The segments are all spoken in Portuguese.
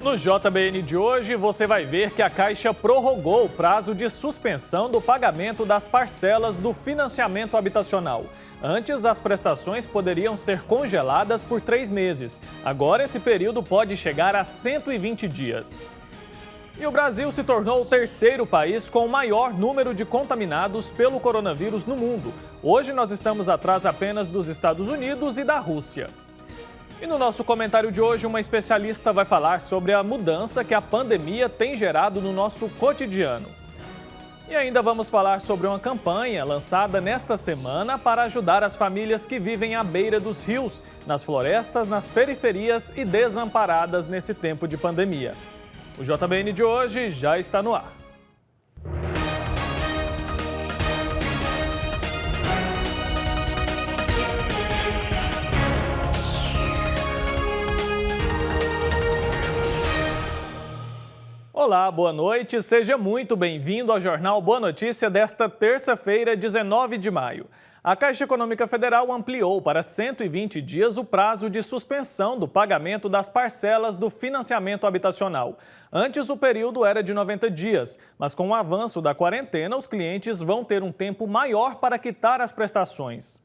No JBN de hoje, você vai ver que a Caixa prorrogou o prazo de suspensão do pagamento das parcelas do financiamento habitacional. Antes, as prestações poderiam ser congeladas por 3 meses. Agora, esse período pode chegar a 120 dias. E o Brasil se tornou o terceiro país com o maior número de contaminados pelo coronavírus no mundo. Hoje, nós estamos atrás apenas dos Estados Unidos e da Rússia. E no nosso comentário de hoje, uma especialista vai falar sobre a mudança que a pandemia tem gerado no nosso cotidiano. E ainda vamos falar sobre uma campanha lançada nesta semana para ajudar as famílias que vivem à beira dos rios, nas florestas, nas periferias e desamparadas nesse tempo de pandemia. O JBN de hoje já está no ar. Olá, boa noite. Seja muito bem-vindo ao Jornal Boa Notícia desta terça-feira, 19 de maio. A Caixa Econômica Federal ampliou para 120 dias o prazo de suspensão do pagamento das parcelas do financiamento habitacional. Antes, o período era de 90 dias, mas com o avanço da quarentena, os clientes vão ter um tempo maior para quitar as prestações.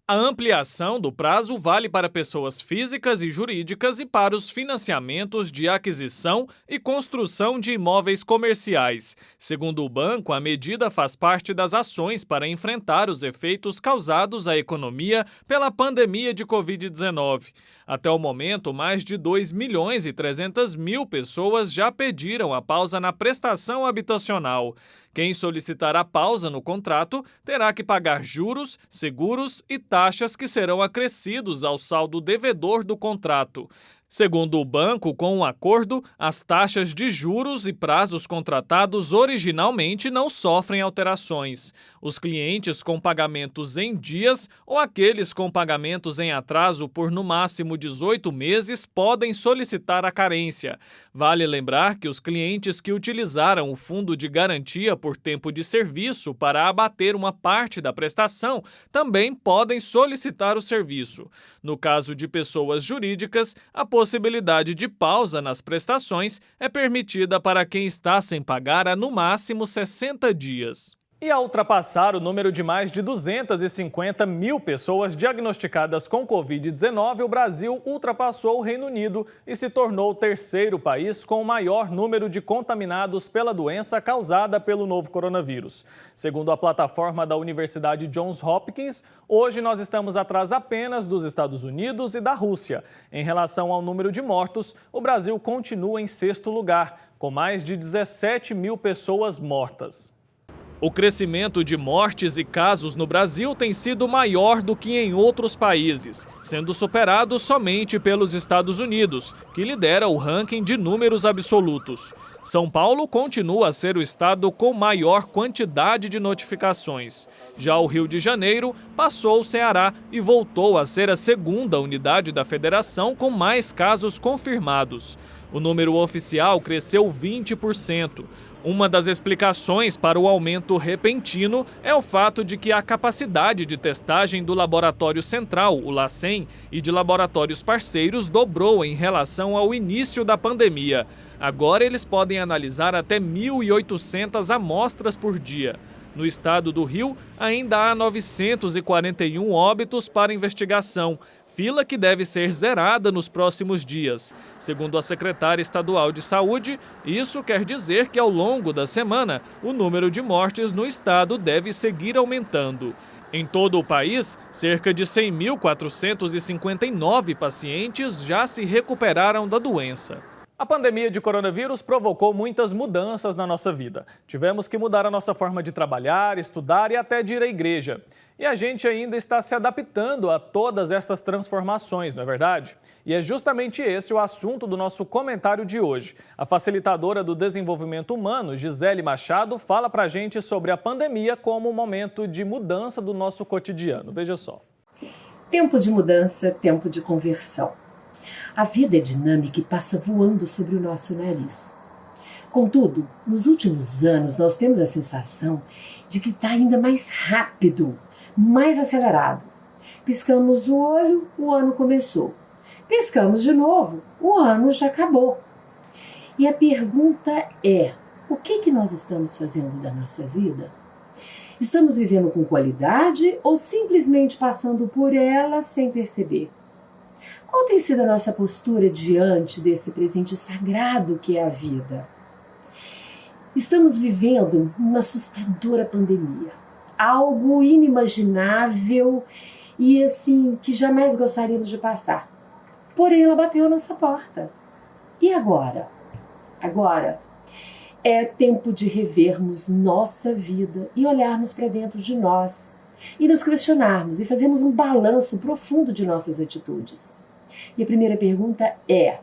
A ampliação do prazo vale para pessoas físicas e jurídicas e para os financiamentos de aquisição e construção de imóveis comerciais. Segundo o banco, a medida faz parte das ações para enfrentar os efeitos causados à economia pela pandemia de Covid-19. Até o momento, mais de 2.300.000 pessoas já pediram a pausa na prestação habitacional. Quem solicitar a pausa no contrato terá que pagar juros, seguros e taxas que serão acrescidos ao saldo devedor do contrato. Segundo o banco, com o acordo, as taxas de juros e prazos contratados originalmente não sofrem alterações. Os clientes com pagamentos em dias ou aqueles com pagamentos em atraso por no máximo 18 meses podem solicitar a carência. Vale lembrar que os clientes que utilizaram o fundo de garantia por tempo de serviço para abater uma parte da prestação também podem solicitar o serviço. No caso de pessoas jurídicas, a possibilidade de pausa nas prestações é permitida para quem está sem pagar há no máximo 60 dias. E ao ultrapassar o número de mais de 250.000 pessoas diagnosticadas com Covid-19, o Brasil ultrapassou o Reino Unido e se tornou o terceiro país com o maior número de contaminados pela doença causada pelo novo coronavírus. Segundo a plataforma da Universidade Johns Hopkins, hoje nós estamos atrás apenas dos Estados Unidos e da Rússia. Em relação ao número de mortos, o Brasil continua em sexto lugar, com mais de 17.000 pessoas mortas. O crescimento de mortes e casos no Brasil tem sido maior do que em outros países, sendo superado somente pelos Estados Unidos, que lidera o ranking de números absolutos. São Paulo continua a ser o estado com maior quantidade de notificações. Já o Rio de Janeiro passou o Ceará e voltou a ser a segunda unidade da federação com mais casos confirmados. O número oficial cresceu 20%. Uma das explicações para o aumento repentino é o fato de que a capacidade de testagem do Laboratório Central, o LACEN, e de laboratórios parceiros dobrou em relação ao início da pandemia. Agora eles podem analisar até 1.800 amostras por dia. No estado do Rio, ainda há 941 óbitos para investigação, fila que deve ser zerada nos próximos dias. Segundo a secretária estadual de Saúde, isso quer dizer que ao longo da semana, o número de mortes no estado deve seguir aumentando. Em todo o país, cerca de 100.459 pacientes já se recuperaram da doença. A pandemia de coronavírus provocou muitas mudanças na nossa vida. Tivemos que mudar a nossa forma de trabalhar, estudar e até de ir à igreja. E a gente ainda está se adaptando a todas essas transformações, não é verdade? E é justamente esse o assunto do nosso comentário de hoje. A facilitadora do desenvolvimento humano, Gisele Machado, fala pra gente sobre a pandemia como um momento de mudança do nosso cotidiano. Veja só. Tempo de mudança, tempo de conversão. A vida é dinâmica e passa voando sobre o nosso nariz. Contudo, nos últimos anos nós temos a sensação de que está ainda mais rápido, mais acelerado. Piscamos o olho, o ano começou. Piscamos de novo, o ano já acabou. E a pergunta é: o que nós estamos fazendo da nossa vida? Estamos vivendo com qualidade ou simplesmente passando por ela sem perceber? Qual tem sido a nossa postura diante desse presente sagrado que é a vida? Estamos vivendo uma assustadora pandemia, algo inimaginável e assim que jamais gostaríamos de passar. Porém, ela bateu a nossa porta. E agora? Agora é tempo de revermos nossa vida e olharmos para dentro de nós e nos questionarmos e fazermos um balanço profundo de nossas atitudes. E a primeira pergunta é: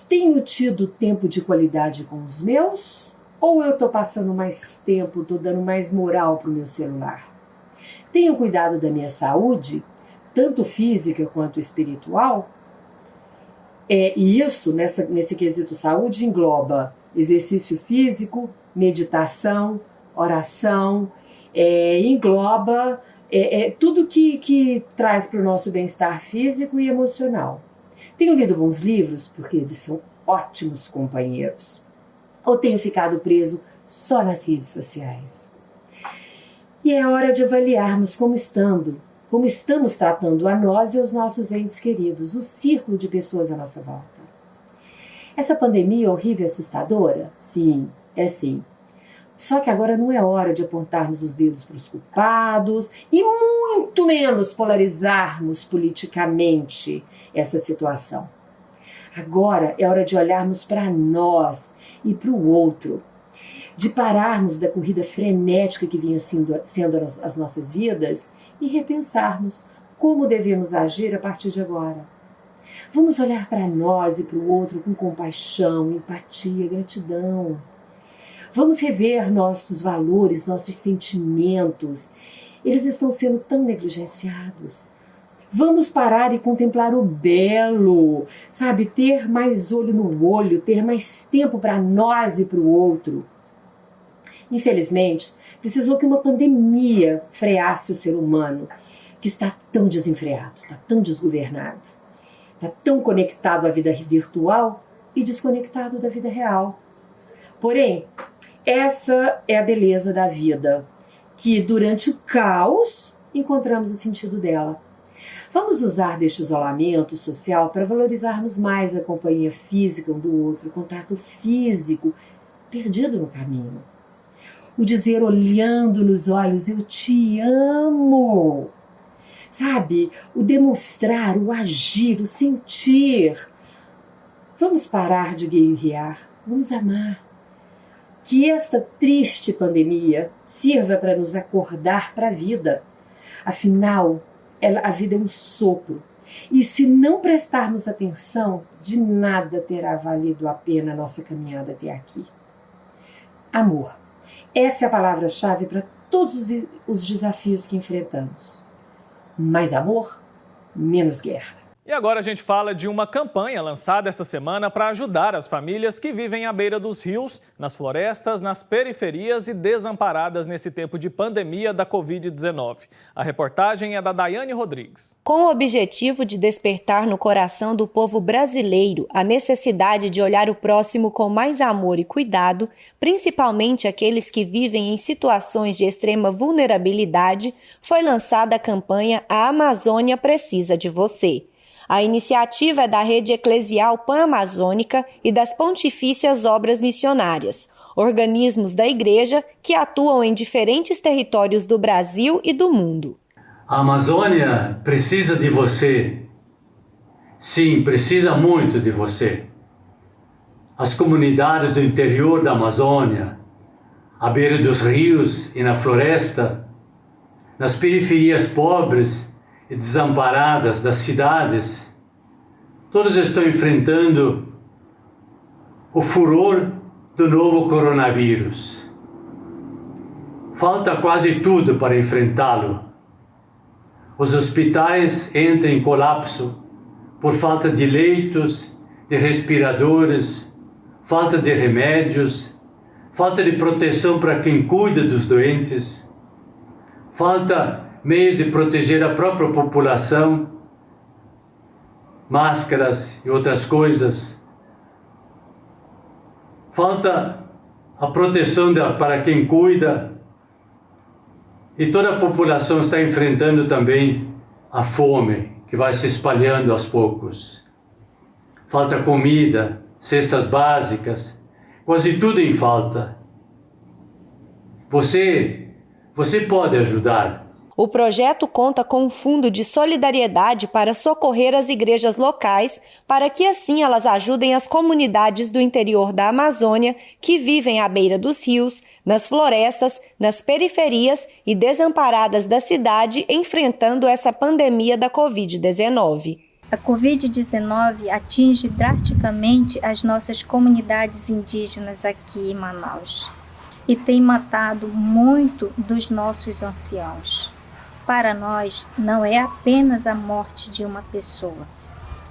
tenho tido tempo de qualidade com os meus? Ou eu estou passando mais tempo, estou dando mais moral para o meu celular? Tenho cuidado da minha saúde, tanto física quanto espiritual? E isso, nesse quesito saúde, engloba exercício físico, meditação, oração, engloba tudo que traz para o nosso bem-estar físico e emocional. Tenho lido bons livros, porque eles são ótimos companheiros. Ou tenho ficado preso só nas redes sociais? E é hora de avaliarmos como estamos tratando a nós e aos nossos entes queridos, o círculo de pessoas à nossa volta. Essa pandemia horrível e assustadora? Sim, é sim. Só que agora não é hora de apontarmos os dedos para os culpados e muito menos polarizarmos politicamente essa situação. Agora é hora de olharmos para nós e para o outro, de pararmos da corrida frenética que vinha sendo as nossas vidas e repensarmos como devemos agir a partir de agora. Vamos olhar para nós e para o outro com compaixão, empatia, gratidão. Vamos rever nossos valores, nossos sentimentos. Eles estão sendo tão negligenciados. Vamos parar e contemplar o belo, sabe? Ter mais olho no olho, ter mais tempo para nós e para o outro. Infelizmente, precisou que uma pandemia freasse o ser humano, que está tão desenfreado, está tão desgovernado, está tão conectado à vida virtual e desconectado da vida real. Porém, essa é a beleza da vida, que durante o caos encontramos o sentido dela. Vamos usar deste isolamento social para valorizarmos mais a companhia física um do outro, o contato físico perdido no caminho. O dizer olhando nos olhos, eu te amo. Sabe? O demonstrar, o agir, o sentir. Vamos parar de guerrear, vamos amar. Que esta triste pandemia sirva para nos acordar para a vida. Afinal, a vida é um sopro. E se não prestarmos atenção, de nada terá valido a pena a nossa caminhada até aqui. Amor. Essa é a palavra-chave para todos os desafios que enfrentamos. Mais amor, menos guerra. E agora a gente fala de uma campanha lançada esta semana para ajudar as famílias que vivem à beira dos rios, nas florestas, nas periferias e desamparadas nesse tempo de pandemia da Covid-19. A reportagem é da Daiane Rodrigues. Com o objetivo de despertar no coração do povo brasileiro a necessidade de olhar o próximo com mais amor e cuidado, principalmente aqueles que vivem em situações de extrema vulnerabilidade, foi lançada a campanha A Amazônia Precisa de Você. A iniciativa é da Rede Eclesial Pan-Amazônica e das Pontifícias Obras Missionárias, organismos da Igreja que atuam em diferentes territórios do Brasil e do mundo. A Amazônia precisa de você. Sim, precisa muito de você. As comunidades do interior da Amazônia, à beira dos rios e na floresta, nas periferias pobres e desamparadas das cidades, todos estão enfrentando o furor do novo coronavírus. Falta quase tudo para enfrentá-lo. Os hospitais entram em colapso por falta de leitos, de respiradores, falta de remédios, falta de proteção para quem cuida dos doentes, falta meios de proteger a própria população, máscaras e outras coisas. falta a proteção para quem cuida, e toda a população está enfrentando também a fome, que vai se espalhando aos poucos. Falta comida, cestas básicas, quase tudo em falta. Você pode ajudar. O projeto conta com um fundo de solidariedade para socorrer as igrejas locais, para que assim elas ajudem as comunidades do interior da Amazônia que vivem à beira dos rios, nas florestas, nas periferias e desamparadas da cidade, enfrentando essa pandemia da Covid-19. A Covid-19 atinge drasticamente as nossas comunidades indígenas aqui em Manaus e tem matado muito dos nossos anciãos. Para nós, não é apenas a morte de uma pessoa,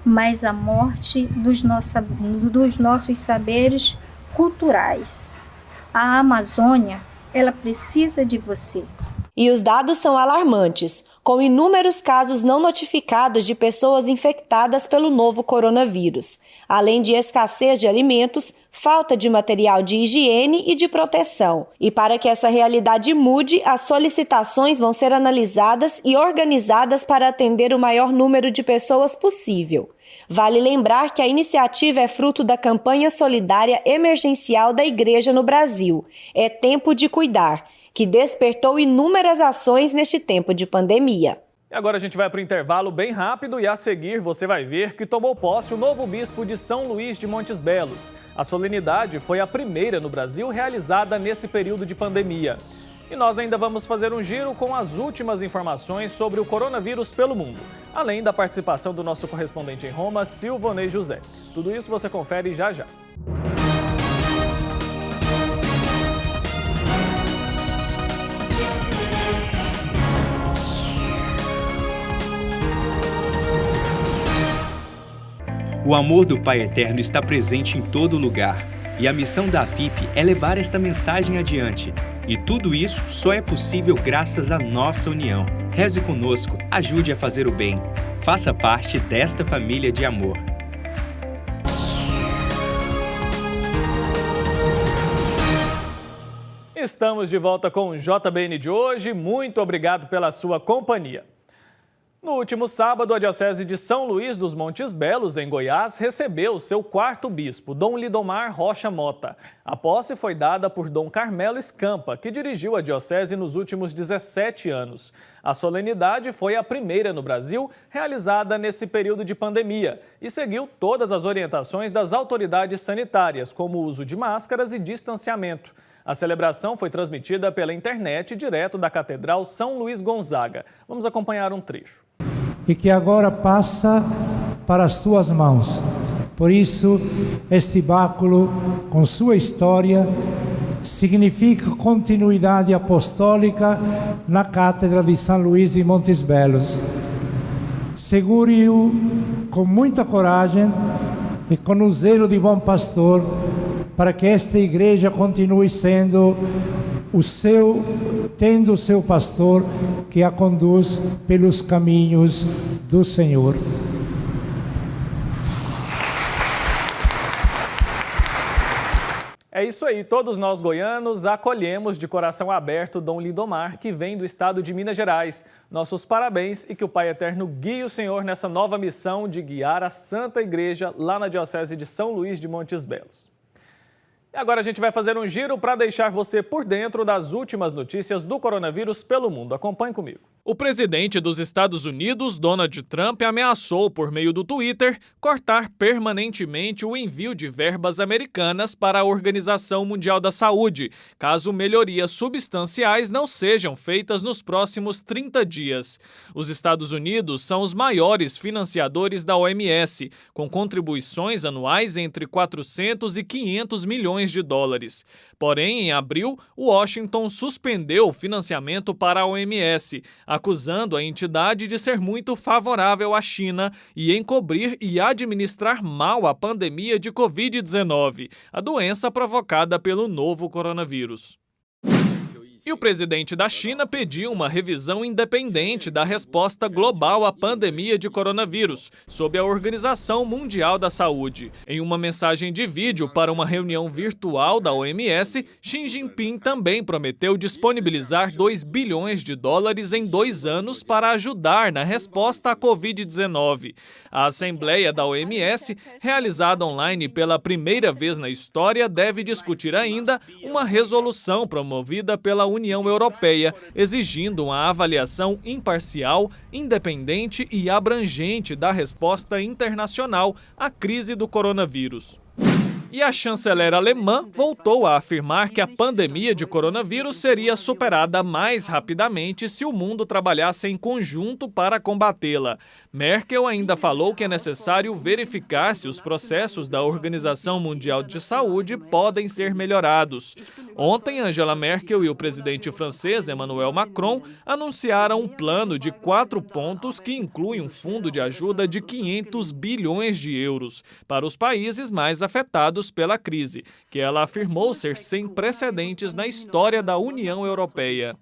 mas a morte dos nossos saberes culturais. A Amazônia, ela precisa de você. E os dados são alarmantes, com inúmeros casos não notificados de pessoas infectadas pelo novo coronavírus, além de escassez de alimentos, falta de material de higiene e de proteção. E para que essa realidade mude, as solicitações vão ser analisadas e organizadas para atender o maior número de pessoas possível. Vale lembrar que a iniciativa é fruto da campanha solidária emergencial da Igreja no Brasil, É Tempo de Cuidar, que despertou inúmeras ações neste tempo de pandemia. E agora a gente vai para o intervalo bem rápido e a seguir você vai ver que tomou posse o novo bispo de São Luís de Montes Belos. A solenidade foi a primeira no Brasil realizada nesse período de pandemia. E nós ainda vamos fazer um giro com as últimas informações sobre o coronavírus pelo mundo, além da participação do nosso correspondente em Roma, Silvonei José. Tudo isso você confere já já. O amor do Pai Eterno está presente em todo lugar, e a missão da FIP é levar esta mensagem adiante. E tudo isso só é possível graças à nossa união. Reze conosco, ajude a fazer o bem. Faça parte desta família de amor. Estamos de volta com o JBN de hoje. Muito obrigado pela sua companhia. No último sábado, a Diocese de São Luís dos Montes Belos, em Goiás, recebeu seu quarto bispo, Dom Lidomar Rocha Mota. A posse foi dada por Dom Carmelo Scampa, que dirigiu a Diocese nos últimos 17 anos. A solenidade foi a primeira no Brasil realizada nesse período de pandemia e seguiu todas as orientações das autoridades sanitárias, como o uso de máscaras e distanciamento. A celebração foi transmitida pela internet direto da Catedral São Luís Gonzaga. Vamos acompanhar um trecho. E que agora passa para as tuas mãos. Por isso, este báculo, com sua história, significa continuidade apostólica na Cátedra de São Luís de Montes Belos. Segure-o com muita coragem e com o zelo de bom pastor, para que esta igreja continue sendo tendo o seu pastor que a conduz pelos caminhos do Senhor. É isso aí, todos nós goianos acolhemos de coração aberto Dom Lidomar, que vem do estado de Minas Gerais. Nossos parabéns e que o Pai Eterno guie o Senhor nessa nova missão de guiar a Santa Igreja lá na Diocese de São Luís de Montes Belos. E agora a gente vai fazer um giro para deixar você por dentro das últimas notícias do coronavírus pelo mundo. Acompanhe comigo. O presidente dos Estados Unidos, Donald Trump, ameaçou por meio do Twitter cortar permanentemente o envio de verbas americanas para a Organização Mundial da Saúde, caso melhorias substanciais não sejam feitas nos próximos 30 dias. Os Estados Unidos são os maiores financiadores da OMS, com contribuições anuais entre 400 e 500 milhões de dólares. Porém, em abril, Washington suspendeu o financiamento para a OMS, acusando a entidade de ser muito favorável à China e encobrir e administrar mal a pandemia de Covid-19, a doença provocada pelo novo coronavírus. E o presidente da China pediu uma revisão independente da resposta global à pandemia de coronavírus, sob a Organização Mundial da Saúde. Em uma mensagem de vídeo para uma reunião virtual da OMS, Xi Jinping também prometeu disponibilizar 2 bilhões de dólares em 2 anos para ajudar na resposta à Covid-19. A Assembleia da OMS, realizada online pela primeira vez na história, deve discutir ainda uma resolução promovida pela União Europeia, exigindo uma avaliação imparcial, independente e abrangente da resposta internacional à crise do coronavírus. E a chanceler alemã voltou a afirmar que a pandemia de coronavírus seria superada mais rapidamente se o mundo trabalhasse em conjunto para combatê-la. Merkel ainda falou que é necessário verificar se os processos da Organização Mundial de Saúde podem ser melhorados. Ontem, Angela Merkel e o presidente francês Emmanuel Macron anunciaram um plano de 4 pontos que inclui um fundo de ajuda de 500 bilhões de euros para os países mais afetados pela crise, que ela afirmou ser sem precedentes na história da União Europeia.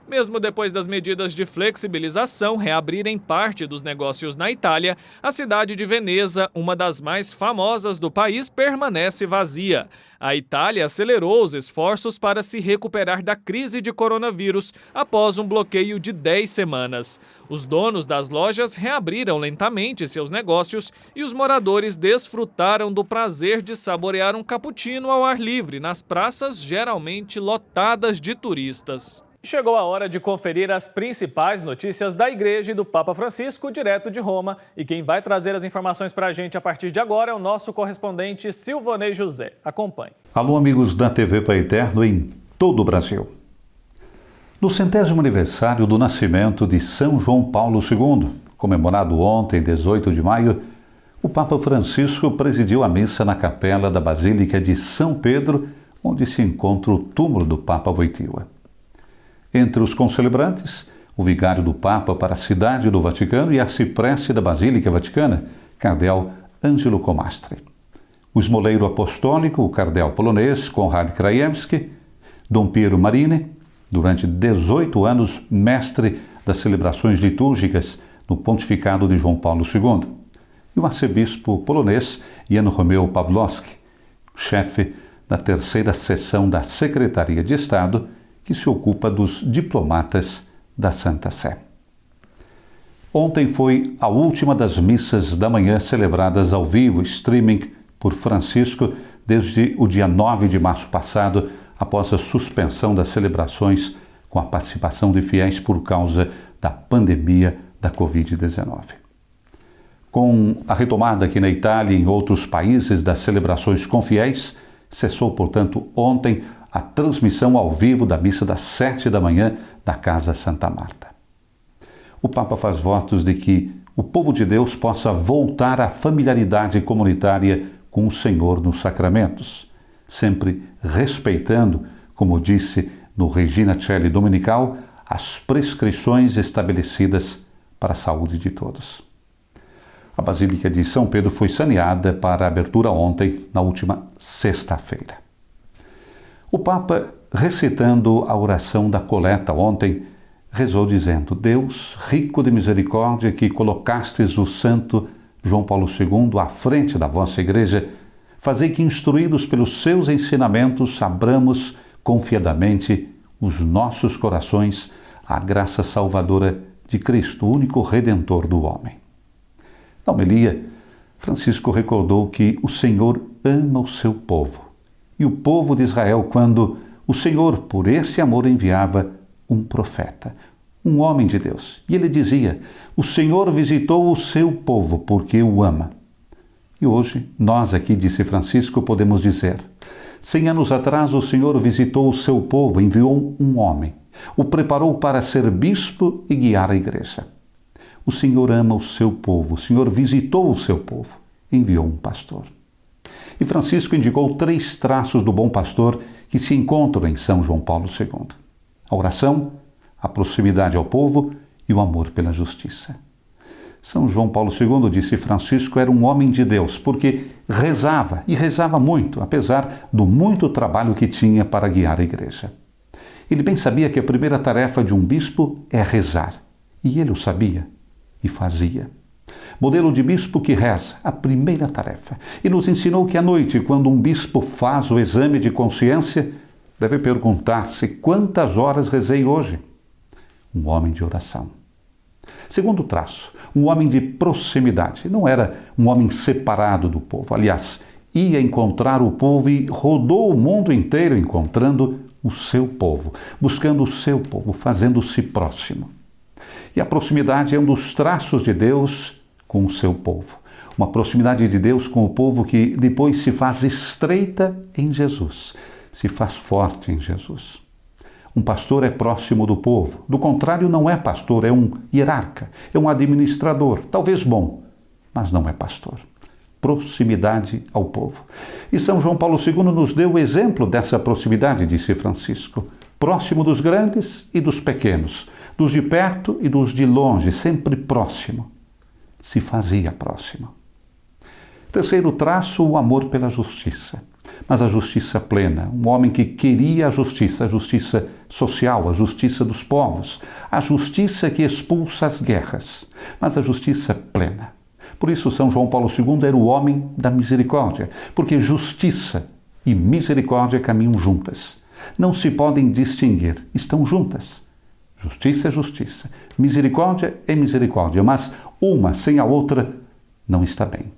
Mesmo depois das medidas de flexibilização reabrirem parte dos negócios na Itália, a cidade de Veneza, uma das mais famosas do país, permanece vazia. A Itália acelerou os esforços para se recuperar da crise de coronavírus após um bloqueio de 10 semanas. Os donos das lojas reabriram lentamente seus negócios e os moradores desfrutaram do prazer de saborear um cappuccino ao ar livre nas praças geralmente lotadas de turistas. Chegou a hora de conferir as principais notícias da Igreja e do Papa Francisco, direto de Roma. E quem vai trazer as informações para a gente a partir de agora é o nosso correspondente Silvanei José. Acompanhe. Alô, amigos da TV Pai Eterno em todo o Brasil. No 100º aniversário do nascimento de São João Paulo II, comemorado ontem, 18 de maio, o Papa Francisco presidiu a missa na capela da Basílica de São Pedro, onde se encontra o túmulo do Papa Wojtyła. Entre os concelebrantes, o vigário do Papa para a cidade do Vaticano e arcipreste da Basílica Vaticana, cardeal Ângelo Comastri. O esmoleiro apostólico, o cardeal polonês Konrad Krajewski, Dom Piero Marini, durante 18 anos mestre das celebrações litúrgicas no pontificado de João Paulo II, e o arcebispo polonês Jan Romeo Pawlowski, chefe da 3ª seção da Secretaria de Estado, que se ocupa dos diplomatas da Santa Sé. Ontem foi a última das missas da manhã celebradas ao vivo, streaming, por Francisco, desde o dia 9 de março passado, após a suspensão das celebrações com a participação de fiéis por causa da pandemia da Covid-19. Com a retomada aqui na Itália e em outros países das celebrações com fiéis, cessou, portanto, ontem a transmissão ao vivo da missa das 7 da manhã da Casa Santa Marta. O Papa faz votos de que o povo de Deus possa voltar à familiaridade comunitária com o Senhor nos sacramentos, sempre respeitando, como disse no Regina Coeli Dominical, as prescrições estabelecidas para a saúde de todos. A Basílica de São Pedro foi saneada para a abertura ontem, na última sexta-feira. O Papa, recitando a oração da coleta ontem, rezou dizendo: Deus, rico de misericórdia, que colocastes o santo João Paulo II à frente da vossa Igreja, fazei que, instruídos pelos seus ensinamentos, abramos confiadamente os nossos corações à graça salvadora de Cristo, o único Redentor do homem. Na homilia, Francisco recordou que o Senhor ama o seu povo e o povo de Israel quando o Senhor, por esse amor, enviava um profeta, um homem de Deus. E ele dizia: o Senhor visitou o seu povo porque o ama. E hoje, nós aqui, disse Francisco, podemos dizer: 100 anos atrás o Senhor visitou o seu povo, enviou um homem, o preparou para ser bispo e guiar a igreja. O Senhor ama o seu povo, o Senhor visitou o seu povo, enviou um pastor. E Francisco indicou 3 traços do bom pastor que se encontram em São João Paulo II: a oração, a proximidade ao povo e o amor pela justiça. São João Paulo II, disse Francisco, era um homem de Deus, porque rezava, e rezava muito, apesar do muito trabalho que tinha para guiar a igreja. Ele bem sabia que a primeira tarefa de um bispo é rezar. E ele o sabia e fazia. Modelo de bispo que reza, a primeira tarefa. E nos ensinou que à noite, quando um bispo faz o exame de consciência, deve perguntar-se quantas horas rezei hoje. Um homem de oração. Segundo traço, um homem de proximidade. Não era um homem separado do povo. Aliás, ia encontrar o povo e rodou o mundo inteiro encontrando o seu povo, buscando o seu povo, fazendo-se próximo. E a proximidade é um dos traços de Deus com o seu povo. Uma proximidade de Deus com o povo que depois se faz estreita em Jesus, se faz forte em Jesus. Um pastor é próximo do povo. Do contrário, não é pastor, é um hierarca, é um administrador, talvez bom, mas não é pastor. Proximidade ao povo. E São João Paulo II nos deu o exemplo dessa proximidade, disse Francisco. Próximo dos grandes e dos pequenos, dos de perto e dos de longe, sempre próximo. Se fazia próximo. Terceiro traço, o amor pela justiça. Mas a justiça plena, um homem que queria a justiça social, a justiça dos povos, a justiça que expulsa as guerras, mas a justiça plena. Por isso, São João Paulo II era o homem da misericórdia, porque justiça e misericórdia caminham juntas. Não se podem distinguir, estão juntas. Justiça é justiça, misericórdia é misericórdia, mas uma sem a outra não está bem.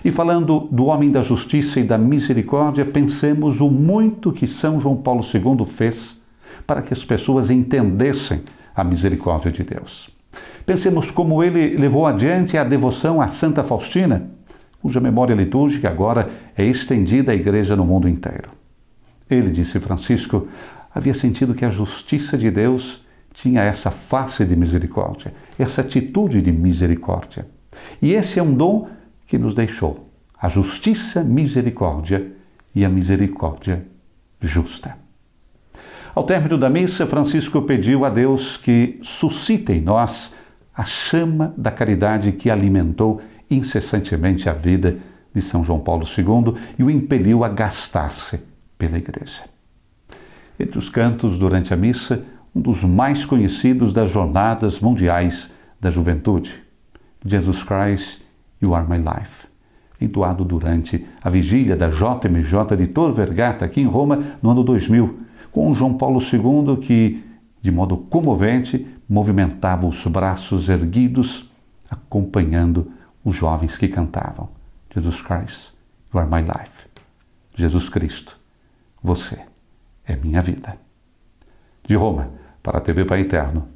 E falando do homem da justiça e da misericórdia, pensemos o muito que São João Paulo II fez para que as pessoas entendessem a misericórdia de Deus. Pensemos como ele levou adiante a devoção a Santa Faustina, cuja memória litúrgica agora é estendida à Igreja no mundo inteiro. Ele, disse Francisco, havia sentido que a justiça de Deus tinha essa face de misericórdia, essa atitude de misericórdia. E esse é um dom que nos deixou, a justiça misericórdia e a misericórdia justa. Ao término da missa, Francisco pediu a Deus que suscite em nós a chama da caridade que alimentou incessantemente a vida de São João Paulo II e o impeliu a gastar-se pela Igreja. Entre os cantos durante a missa, um dos mais conhecidos das Jornadas Mundiais da Juventude, Jesus Christ, You Are My Life, entoado durante a vigília da JMJ de Tor Vergata, aqui em Roma, no ano 2000, com João Paulo II que, de modo comovente, movimentava os braços erguidos, acompanhando os jovens que cantavam. Jesus Christ, You Are My Life. Jesus Cristo, você é minha vida. De Roma, para a TV Pai Eterno,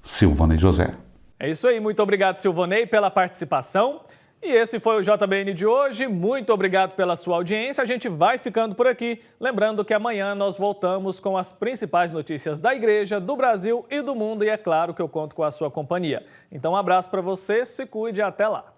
Silvanei José. É isso aí, muito obrigado, Silvanei, pela participação. E esse foi o JBN de hoje. Muito obrigado pela sua audiência. A gente vai ficando por aqui. Lembrando que amanhã nós voltamos com as principais notícias da Igreja, do Brasil e do mundo. E é claro que eu conto com a sua companhia. Então, um abraço para você, se cuide e até lá.